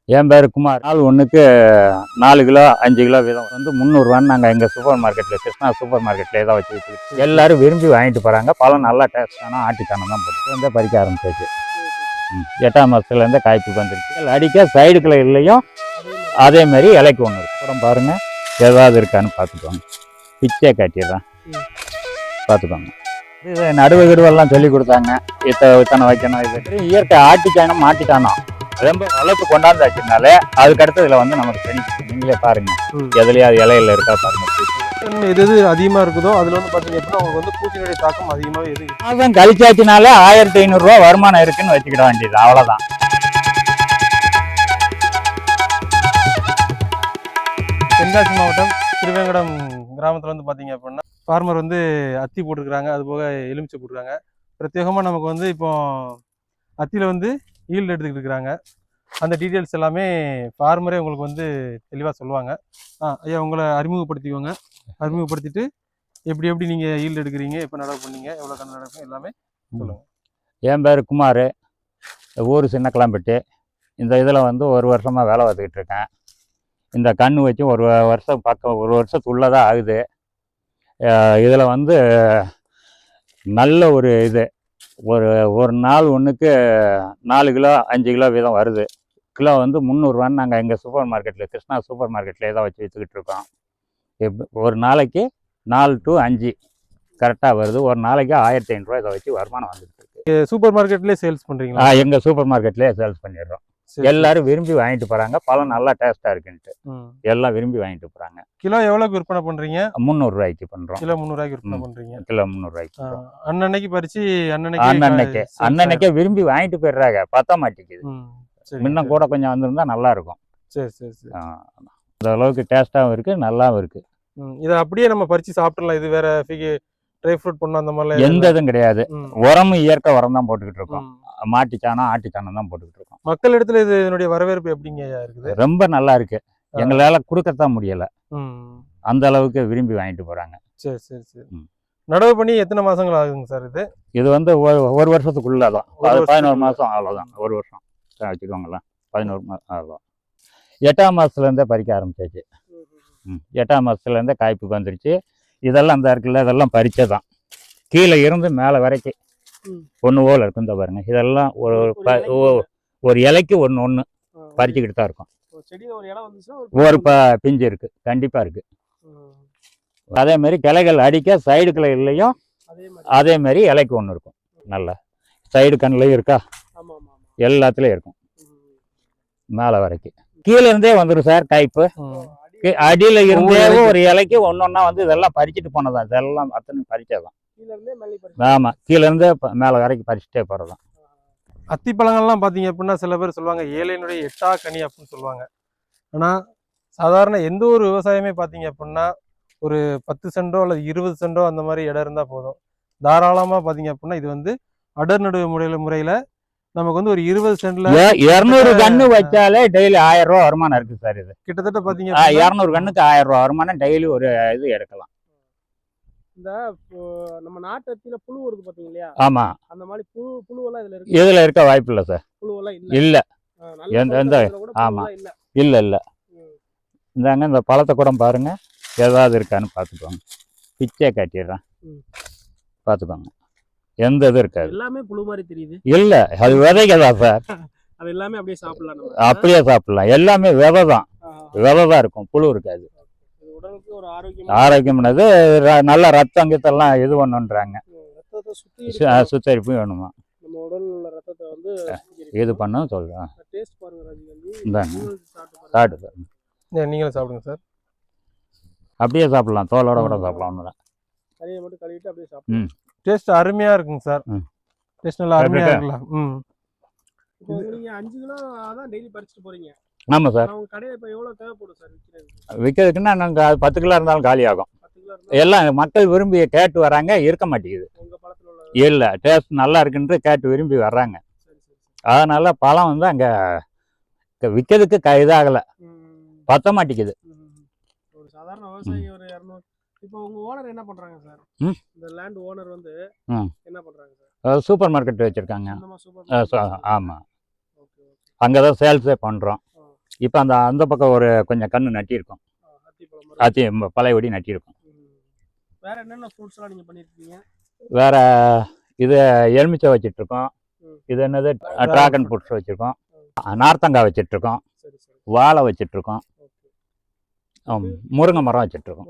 என் பேர் குமார். நாள் ஒன்றுக்கு 4 கிலோ 5 கிலோ வீதம் வந்து 300 நாங்கள் எங்கள் சூப்பர் மார்க்கெட்டில் கிருஷ்ணா சூப்பர் மார்க்கெட்டில் தான் வச்சு எல்லோரும் விரும்பி வாங்கிட்டு போகிறாங்க. பழம் நல்லா டேஸ்டான ஆட்டுக்கானம் தான் போட்டு வந்து பறிக்க ஆரம்பிச்சிச்சு. 8ஆம் மாதத்துலேருந்தே காய்ப்பு வந்துருச்சு. அடிக்க சைடுக்குள்ள இல்லையும் அதேமாரி இலைக்கு ஒன்று இருக்குது. அப்புறம் பாருங்கள் ஏதாவது இருக்கான்னு பார்த்துக்கோங்க. பிச்சை காட்டிடுறேன், பார்த்துக்கோங்க. இது நடுவு கிடுவெல்லாம் சொல்லி கொடுத்தாங்க. இத்தனை வைக்கணும். இது இயற்கை ஆட்டுக்கானம் மாட்டுக்கானம் ரொம்ப வளர்த்து கொண்டாந்தாச்சுனாலே அதுக்கு அடுத்ததுல வந்து நமக்கு தெரியும். நீங்களே பாருங்க, எதுலயா அது இலையில இருக்கா பாருங்க. எது அதிகமா இருக்குதோ அதுல வந்து பாத்தீங்க அப்படின்னா உங்களுக்கு வந்து பூச்சினுடைய தாக்கம் அதிகமாவே இருக்கு. அதான் கழிச்சாச்சுனாலே 1500 ரூபா வருமானம் இருக்குன்னு வச்சுக்கிட வேண்டியது, அவ்வளவுதான். தென்காசி மாவட்டம் திருவேங்கடம் கிராமத்துல வந்து பாத்தீங்க அப்படின்னா ஃபார்மர் வந்து அத்தி போட்டிருக்கிறாங்க, அது போக எலுமிச்சை போட்டிருக்காங்க. பிரத்யேகமா நமக்கு வந்து இப்போ அத்தியில வந்து ஈல்டு எடுத்துக்கிட்டு இருக்கிறாங்க. அந்த டீட்டெயில்ஸ் எல்லாமே ஃபார்மரே உங்களுக்கு வந்து தெளிவாக சொல்லுவாங்க. ஐயா உங்களை அறிமுகப்படுத்திக்கோங்க. அறிமுகப்படுத்திட்டு எப்படி எப்படி நீங்கள் ஈல்டு எடுக்கிறீங்க, எப்போ நடவு பண்ணீங்க, எவ்வளோ கண்ணு நடக்கும் எல்லாமே சொல்லுங்கள். என் பேர் குமார், ஊர் சின்ன கிளம்பிட்டு இந்த இதில் வந்து 1 வருஷமாக வேலை பார்த்துக்கிட்டு இருக்கேன். இந்த கன்று வச்சு 1 வருஷம் பக்கம் 1 வருஷத்துக்குள்ளதான் ஆகுது. இதில் வந்து நல்ல ஒரு இது ஒரு நாள் ஒன்றுக்கு 4 கிலோ 5 கிலோ வீதம் வருது. கிலோ வந்து 300 நாங்கள் எங்கள் சூப்பர் மார்க்கெட்டில் கிருஷ்ணா சூப்பர் மார்க்கெட்டில் தான் வச்சு விற்றுக்கிட்டு இருக்கோம். ஒரு நாளைக்கு 4 to 5 கரெக்டாக வருது. ஒரு நாளைக்கு 1500 ரூபா இதை வச்சு வருமானம் வந்துட்டு இருக்கு. சூப்பர் மார்க்கெட்லேயே சேல்ஸ் பண்ணுறீங்களா? எங்கள் சூப்பர் மார்க்கெட்லேயே சேல்ஸ் பண்ணிடுறோம். எல்லாரும் விரும்பி வாங்கிட்டு போகிறாங்க. பழம் நல்லா டேஸ்ட்டாக இருக்குன்ட்டு எல்லாம் விரும்பி வாங்கிட்டு போகிறாங்க. கிலோ எவ்வளோக்கு விற்பனை பண்ணுறீங்க? 300 ரூபாய்க்கு பண்ணுறோம். கிலோ 300 ரூபாய்க்கு விற்பனை பண்ணுறீங்க. கிலோ 300 ரூபாய்க்கு. அன்னன்னைக்கு பறித்து அன்னன்னைக்கே விரும்பி வாங்கிட்டு போயிடுறாங்க. பத்த மாட்டேங்குது. முன்ன கூட கொஞ்சம் வந்திருந்தா நல்லா இருக்கும். சரி சரி சரி. அந்த அளவுக்கு டேஸ்ட்டாகவும் இருக்குது, நல்லாவும் இருக்குது. இதை அப்படியே நம்ம பறித்து சாப்பிட்றலாம். இது வேற ட்ரை ஃப்ரூட் பண்ண அந்த மாதிரிலாம் எந்த இதுவும் கிடையாது. உரமும் இயற்கை உரம் தான் போட்டுக்கிட்டு இருக்கோம். மாட்டுச்சாணம் ஆட்டுச்சாணம் தான் போட்டுக்கிட்டு இருக்கோம். மக்கள் இடத்துல இதனுடைய வரவேற்பு எப்படிங்க இருக்குது? ரொம்ப நல்லா இருக்கு. எங்களால கொடுக்கத்தான் முடியல, அந்த அளவுக்கு விரும்பி வாங்கிட்டு போறாங்க. சரி சரி சரி. நடவு பண்ணி எத்தனை மாசங்கள் ஆகுதுங்க சார்? இது வந்து 1 வருஷத்துக்குள்ளதான். 11 மாசம் அவ்வளவுதான். 1 வருஷம் வச்சுக்கோங்களேன். 11 மாசம் அவ்வளோதான். 8ஆம் மாசத்துல இருந்தே பறிக்க ஆரம்பிச்சாச்சு. 8ஆம் மாசத்துல இருந்தே காய்ப்புக்கு வந்துருச்சு. இதெல்லாம் இந்த இருக்குல்ல, இதெல்லாம் பறிச்சதான். கீழே இருந்து மேலே வரைக்கும் ஒன்று போல இருக்கும். இந்த பாருங்க, இதெல்லாம் ஒரு இலைக்கு ஒன்று பறிச்சுக்கிட்டு தான் இருக்கும். ஒரு பிஞ்சு இருக்கு, கண்டிப்பா இருக்கு. அதே மாதிரி கிளைகள் அடிக்க சைடுக்குள்ள இல்லையும் அதே மாதிரி இலைக்கு ஒன்று இருக்கும். நல்லா சைடு கண்ணுலையும் இருக்கா, எல்லாத்துலயும் இருக்கும். மேலே வரைக்கும் கீழே இருந்தே வந்துடும் சார் காய்ப்பு. அடியில இருந்தே ஒரு இலைக்கு ஒன்னொன்னா வந்து இதெல்லாம் பறிச்சுட்டு போனதான். இதெல்லாம் அத்தனை பறிச்சதான். ஆமா, கீழே இருந்தே மேலே வரைக்கும் பறிச்சுட்டே போறதான். அத்திப்பழங்கள்லாம் பாத்தீங்க அப்படின்னா சில பேர் சொல்லுவாங்க ஏழையினுடைய 8ஆ கனி அப்படின்னு சொல்லுவாங்க. ஆனா சாதாரண எந்த ஒரு விவசாயமே பாத்தீங்க அப்படின்னா ஒரு 10 சென்டோ அல்லது 20 சென்டோ அந்த மாதிரி இடம் இருந்தா போதும். தாராளமா பாத்தீங்க அப்படின்னா இது வந்து அடர் நடுவு முறையில நமக்கு வந்து ஒரு 20 சென்ட்ல 200 கண்ணு வச்சாலே டெய்லி 1000 ரூபா வருமானம் இருக்கு சார். இது கிட்டத்தட்ட பாத்தீங்க 200 கண்ணுக்கு 1000 ரூபா வருமானம் டெய்லி ஒரு இது எடுக்கலாம். இந்த நம்ம நாட்டு அத்தியில புழு வருது பாத்தீங்களா? ஆமா, அந்த மாதிரி புழுவெல்லாம் இதுல இருக்க வாய்ப்பு இல்லை சார். புழுவெல்லாம் இல்ல. எந்த ஆமா இல்ல இல்ல. இந்தாங்க இந்த பழத்தை கூட பாருங்க, ஏதாவது இருக்கான்னு பாத்துக்கோங்க. பிச்சை காட்டிடுறேன், பாத்துக்கோங்க. எந்த இது இருக்காது. எல்லாமே புழு மாதிரி தெரியுது. இல்ல, அது விதைக்கதா சார். அது எல்லாமே அப்படியே சாப்பிடலாம். அப்படியே சாப்பிடலாம். எல்லாமே விதை தான். விதை தான் இருக்கும், புழு இருக்காது. உடலுக்கு ஒரு ஆரோக்கியம்னது நல்ல ரத்தம் கித்தெல்லாம் இது பண்ணுன்றாங்க. சுத்தரிப்பு வேணுமா, நம்ம உடல் ரத்தத்தை வந்து இது பண்ண சொல்றேன். டேஸ்ட் பாருங்க ராஜிகாந்தி. இந்தாங்க சாப்பிட்டு நீங்களும் சாப்பிடுங்க சார். அப்படியே சாப்பிடலாம், தோலோட கூட சாப்பிடலாம். ஒண்ணுதான். கறியை மட்டும் கழுவிட்டு அப்படியே சாப்பிடலாம். டேஸ்ட் அருமையா இருக்குங்க சார். டேஸ்ட் நல்லா அருமையா இருக்கலாம். இப்போ நீங்க 5 கிலோ தான் டெய்லி பறிச்சுட்டு போறீங்க. ஆமா சார். உங்க கடையில இப்போ எவ்வளவு தேவைப்படும் சார் விக்கிறதுக்கு? விற்கிறதுக்குன்னா நாங்கள் 10 கிலோ இருந்தாலும் காலி ஆகும். எல்லாம் மக்கள் விரும்பி கேட்டு வராங்க, இருக்க மாட்டேங்குது. உங்க பழத்துல உள்ள இல்லை, டேஸ்ட் நல்லா இருக்குன்ட்டு கேட்டு விரும்பி வர்றாங்க. அதனால பழம் வந்து அங்கே விற்கிறதுக்கு இதாகலை, பத்த மாட்டேங்குது. ஒரு சாதாரண விவசாயி ஒரு 200. இப்போ உங்க ஓனர் என்ன பண்றாங்க சார்? இந்த லேண்ட் ஓனர் வந்து என்ன பண்றாங்க சார்? சூப்பர் மார்க்கெட் வச்சிருக்காங்க. ஆமா, அங்கதான் சேல்ஸே பண்றோம். இப்போ அந்த பக்கம் ஒரு கொஞ்சம் கன்று நட்டியிருக்கோம். அத்திப்பழம் மாதிரி. பழையபடி நட்டியிருக்கோம். வேற என்னென்ன ஃப்ரூட்ஸ்லாம் நீங்க பண்ணிருக்கீங்க? வேற இது எலுமிச்சை வச்சிட்ருக்கோம். இது என்னது டிராகன் ஃப்ரூட்ஸ் வச்சுருக்கோம். நார்த்தங்காய் வச்சிட்ருக்கோம். சரி சரி. வாழை வச்சிட்ருக்கோம். ஓகே. முருங்கை மரம் வச்சிட்ருக்கோம்.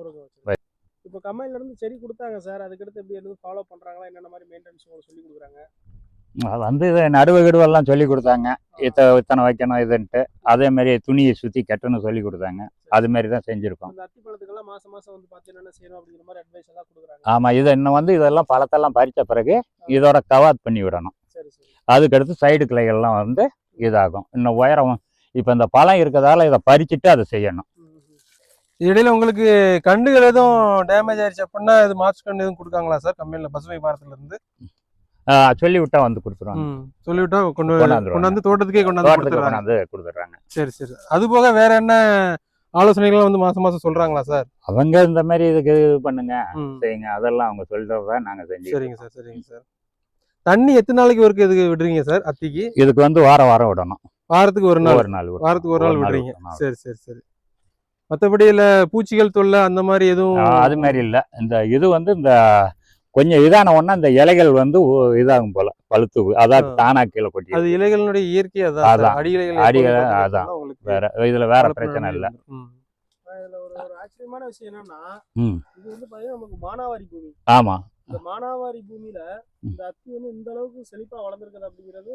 இப்போ கம்பெனில இருந்து செடி கொடுத்தாங்க சார். அதுக்கடுத்து எப்படி எதுவும் ஃபாலோ பண்றாங்களா? என்னென்ன மாதிரி மெயின்டெனன்ஸ் உங்களுக்கு சொல்லி கொடுக்குறாங்க? வந்து இது நடுவு கிடுவெல்லாம் சொல்லி கொடுத்தாங்க. இத்தனை வைக்கணும் இதுன்ட்டு. அதே மாதிரி துணியை சுற்றி கட்டணும் சொல்லி கொடுத்தாங்க. அது மாதிரி தான் செஞ்சுருக்கோம். இந்த அத்திப்பழத்துக்கெல்லாம் மாசம் மாசம் வந்து பார்த்து என்னென்ன செய்யணும் அப்படிங்கிற மாதிரி அட்வைஸ் எல்லாம் கொடுக்குறாங்க. ஆமாம், இதை இன்னும் வந்து இதெல்லாம் பழத்தெல்லாம் பறித்த பிறகு இதோட கவாத் பண்ணி விடணும். சரி சரி. அதுக்கடுத்து சைடு கிளைகள்லாம் வந்து இதாகும். இன்னும் உயரம் இப்போ இந்த பழம் இருக்கிறதால இதை பறிச்சுட்டு அதை செய்யணும். இடையில உங்களுக்கு கண்டுகள் எதுவும் டேமேஜ் ஆயிடுச்சு அப்படின்னா இது மாற்று கண்டு எதுவும் கொடுக்காங்களா சார் கம்பெனியில் பசுமை பாரத்துல இருந்து? சொல்லிவிட்டா வந்து கொடுத்துருவாங்க. சொல்லிவிட்டா கொண்டு வந்து தோட்டத்துக்கே கொண்டாந்து கொடுத்துட்றாங்க. சரி சரி. அது போக வேற என்ன ஆலோசனைகள் வந்து மாசம் மாசம் சொல்றாங்களா சார்? அவங்க இந்த மாதிரி இதுக்கு இது பண்ணுங்க செய்யுங்க அதெல்லாம் அவங்க சொல்றத நாங்க செஞ்சு. சரிங்க சார் சரிங்க சார். தண்ணி எத்தனை நாளைக்கு ஒருக்கு இதுக்கு விடுறீங்க சார் அத்திக்கு? இதுக்கு வந்து வாரம் விடணும். வாரத்துக்கு ஒரு நாள் வாரத்துக்கு ஒரு நாள் விடுறீங்க. சரி சரி சரி. மற்றபடி இல்லை பூச்சிகள் தொல்லை அந்த மாதிரி எதுவும்? அது மாதிரி இல்லை. இது வந்து இந்த கொஞ்சம் இதான ஒன்னா இந்த இலைகள் வந்து இதாகும் போல பழுத்து அதாவது தானா கீழே கொட்டி. அது இலைகளுடைய இயற்கை அதான். அடிகளை அதான். வேற இதுல வேற பிரச்சனை இல்லை. இதுல ஒரு ஆச்சரியமான விஷயம் என்னன்னா இது வந்து பாத்தீங்கன்னா நமக்கு மானாவாரி பூமி. ஆமா. இந்த மானாவாரி பூமியில இந்த அத்தி வந்து இந்த அளவுக்கு செழிப்பா வளர்ந்துருக்குது அப்படிங்கிறது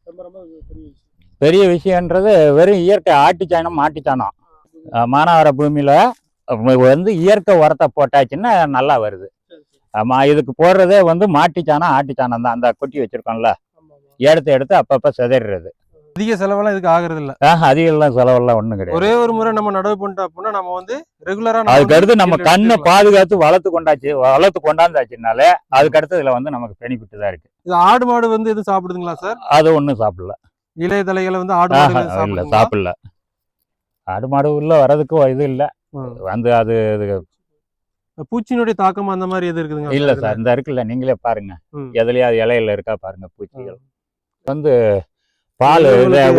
ரொம்ப ரொம்ப பெரிய விஷயம்ன்றது வெறும் இயற்கை ஆட்டுச்சாணம் மாட்டுச்சாணம். மானாவாரி பூமியில வந்து இயற்கை உரத்தை போட்டாச்சுன்னா நல்லா வருது. ஆமா, இதுக்கு போடுறதே வந்து மாட்டுச்சாணம் ஆட்டுச்சாணம் தான். அந்த கொட்டி வச்சிருக்கோம்ல எடுத்து அப்பப்ப சிதறது. அதிக செலவெல்லாம் இதுக்கு ஆகுறது இல்ல. அதிகம் செலவெல்லாம் ஒண்ணும் கிடையாது. ஒரே ஒரு முறை நம்ம நடவு பண்ணிட்டோம் அப்படின்னா நம்ம வந்து ரெகுலரா அதுக்கு அடுத்து நம்ம கண்ணை பாதுகாத்து வளர்த்து கொண்டாந்தாச்சுனாலே அதுக்கு அடுத்து இதுல வந்து நமக்கு பெனிஃபிட் தான் இருக்கு. இது ஆடு மாடு வந்து எதுவும் சாப்பிடுதுங்களா சார்? அது ஒண்ணும் சாப்பிடல. இளைய தலைகளை வந்து ஆடு மாடு சாப்பிடல. ஆடு மாடு உள்ள வர்றதுக்கு இது இல்ல. வந்து அது பூச்சியினுடைய தாக்கம் அந்த மாதிரி எது இருக்குதுங்க? இல்ல சார், இந்த இருக்குல்ல நீங்களே பாருங்க எதுலயாவது இலையில இருக்கா பாருங்க பூச்சிகள். வந்து பால்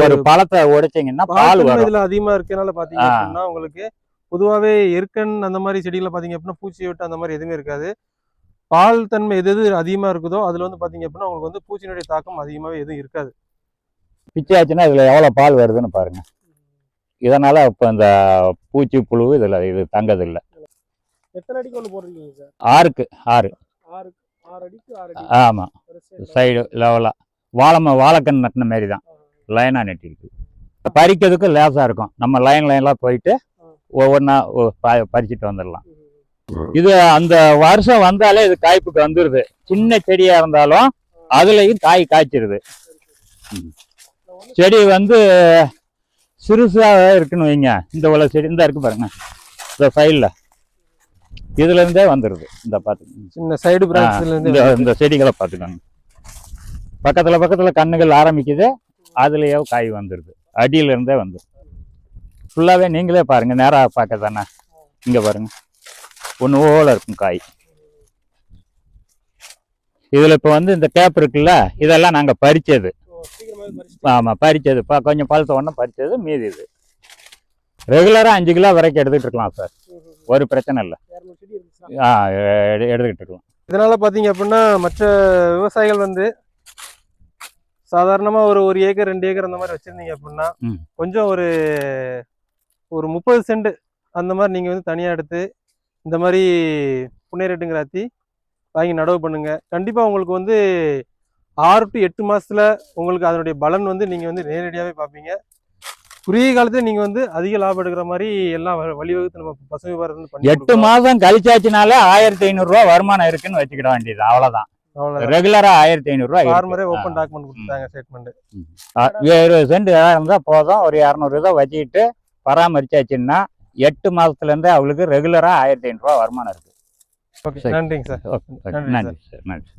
ஒரு பழத்தை உடைச்சிங்கன்னா பால் வரும். இதுல அதிகமா இருக்கனால பாத்தீங்க அப்படின்னா உங்களுக்கு பொதுவாகவே எருக்கன் அந்த மாதிரி செடிகளை பாத்தீங்க அப்படின்னா பூச்சி விட்டு அந்த மாதிரி எதுவுமே இருக்காது. பால் தன்மை எது அதிகமா இருக்குதோ அதுல வந்து பாத்தீங்க அப்படின்னா உங்களுக்கு வந்து பூச்சியினுடைய தாக்கம் அதிகமாவே எதுவும் இருக்காது. பிச்சை ஆச்சுன்னா இதுல எவ்வளவு பால் வருதுன்னு பாருங்க. இதனால இப்ப இந்த பூச்சி புழு இதுல இது தங்கது இல்லை. எத்தனை அடிக்கு ஒன்று போடுறீங்க சார்? 6க்கு 6. 6 அடிக்கு 6 அடி. ஆமா, சைடு லெவலா வாழைக்கன்று நட்டின மாதிரி தான் லைனா நட்டிருக்கு. பறிக்கிறதுக்கு லேசா இருக்கும். நம்ம லைன்லாம் போயிட்டு ஒவ்வொன்றா பறிச்சுட்டு வந்துடலாம். இது அந்த வருஷம் வந்தாலே இது காய்ப்புக்கு வந்துடுது. சின்ன செடியா இருந்தாலும் அதுலயும் காய் காய்ச்சிருது. செடி வந்து சிறுசாக இருக்குன்னு வைங்க. இந்த உள்ள செடி இந்த இருக்கு பாருங்க, இந்த சைடில் இதுல இருந்தே வந்துடுது. இந்த பார்த்து சின்ன சைடு இந்த செடிகளை பார்த்துக்கோங்க. பக்கத்துல கண்ணுகள் ஆரம்பிக்குது, அதுலயே காய் வந்துடுது. அடியில இருந்தே வந்துடும். ஃபுல்லாவே நீங்களே பாருங்க, நேராக பார்க்க தானே. இங்க பாருங்க ஒன்று ஓல இருக்கும் காய். இதுல இப்ப வந்து இந்த கேப் இருக்குல்ல, இதெல்லாம் நாங்க பறிச்சது. ஆமா, பறிச்சது கொஞ்சம் பழுத்த உடனே பறிச்சது. மீதி இது ரெகுலரா 5 கிலோ வரைக்கும் எடுத்துட்டு இருக்கலாம் சார். ஒரு பிரச்சனை இல்லை. எடுத்துக்கிட்டு இருக்கலாம். இதனால பாத்தீங்க அப்படின்னா மற்ற விவசாயிகள் வந்து சாதாரணமா ஒரு ஏக்கர் 2 ஏக்கர் அந்த மாதிரி வச்சிருந்தீங்க அப்படின்னா கொஞ்சம் ஒரு 30 சென்ட் அந்த மாதிரி நீங்க வந்து தனியா எடுத்து இந்த மாதிரி புன்னைரட்டுங்கிற அத்தி வாங்கி நடவு பண்ணுங்க. கண்டிப்பா உங்களுக்கு வந்து 6 to 8 மாசத்துல உங்களுக்கு அதனுடைய பலன் வந்து நீங்க வந்து நேரடியாவே பார்ப்பீங்க. குறுகிய காலத்துல நீங்க வந்து அதிக லாபம் எடுக்கிற மாதிரி எல்லாம் வழிவகுத்து நம்ம பசுமை பாரத் 8 மாசம் கழிச்சாச்சுனாலே 1500 ரூபாய் வருமானம் இருக்குன்னு வச்சுக்கிட வேண்டியது. அவ்வளவுதான். ரெகுலரா 1500 ரூபாய். ஃபார்மரே ஓபன் டாக்குமெண்ட் கொடுத்தாங்க ஸ்டேட்மெண்ட். 20 சென்ட் இருந்தா போதும். ஒரு 200 இதை வச்சுக்கிட்டு பராமரிச்சாச்சுன்னா 8 மாசத்துல இருந்தே அவளுக்கு ரெகுலரா 1500 ரூபாய் வருமானம் இருக்கு. நன்றிங்க சார். நன்றி சார். நன்றி.